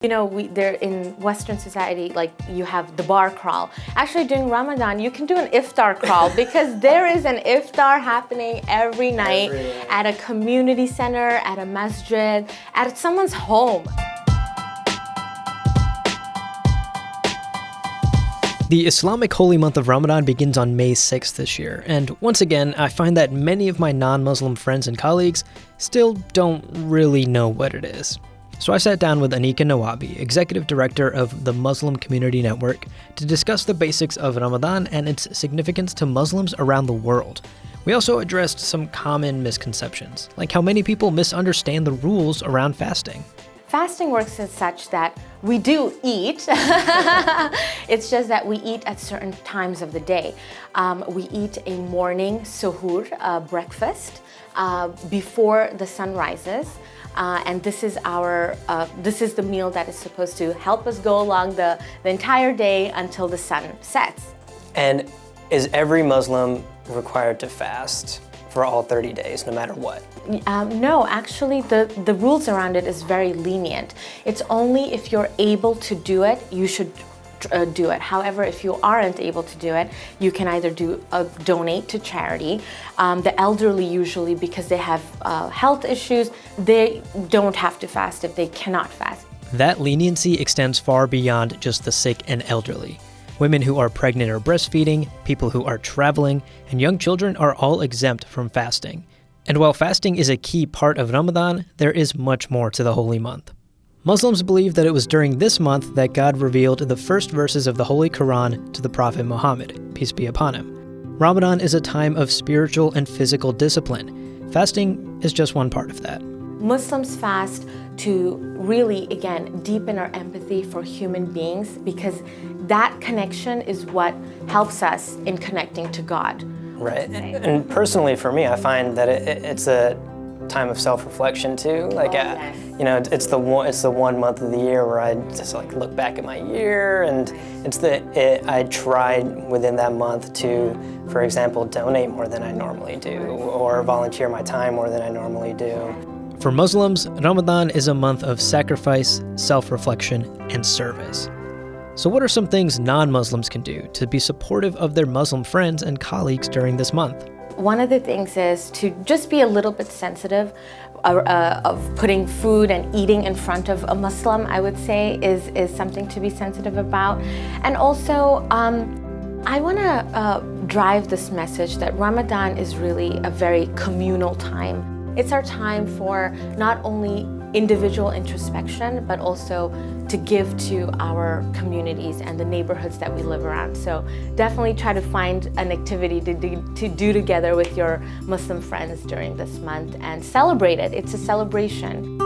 You know, there in Western society, like you have the bar crawl. Actually, during Ramadan, you can do an iftar crawl because there is an iftar happening every night at a community center, at a masjid, at someone's home. The Islamic holy month of Ramadan begins on May 6th this year, and once again, I find that many of my non-Muslim friends and colleagues still don't really know what it is. So I sat down with Anika Nawabi, Executive Director of the Muslim Community Network, to discuss the basics of Ramadan and its significance to Muslims around the world. We also addressed some common misconceptions, like how many people misunderstand the rules around fasting. Fasting works as such that we do eat. It's just that we eat at certain times of the day. We eat a morning suhoor, breakfast, before the sun rises. And this is the meal that is supposed to help us go along the entire day until the sun sets. And is every Muslim required to fast for all 30 days, no matter what? No, actually the rules around it is very lenient. It's only if you're able to do it, you should do it. However, if you aren't able to do it, you can either donate to charity. The elderly usually, because they have health issues, they don't have to fast if they cannot fast. That leniency extends far beyond just the sick and elderly. Women who are pregnant or breastfeeding, people who are traveling, and young children are all exempt from fasting. And while fasting is a key part of Ramadan, there is much more to the holy month. Muslims believe that it was during this month that God revealed the first verses of the Holy Quran to the Prophet Muhammad, peace be upon him. Ramadan is a time of spiritual and physical discipline. Fasting is just one part of that. Muslims fast to really, again, deepen our empathy for human beings because that connection is what helps us in connecting to God. Right, and personally for me, I find that it's a time of self-reflection too. Like, you know, it's the one month of the year where I just like look back at my year, and I tried within that month to, for example, donate more than I normally do, or volunteer my time more than I normally do. For Muslims, Ramadan is a month of sacrifice, self-reflection, and service. So what are some things non-Muslims can do to be supportive of their Muslim friends and colleagues during this month? One of the things is to just be a little bit sensitive of putting food and eating in front of a Muslim, I would say, is something to be sensitive about. And also, I want to drive this message that Ramadan is really a very communal time. It's our time for not only individual introspection, but also to give to our communities and the neighborhoods that we live around. So definitely try to find an activity to do together with your Muslim friends during this month and celebrate it. It's a celebration.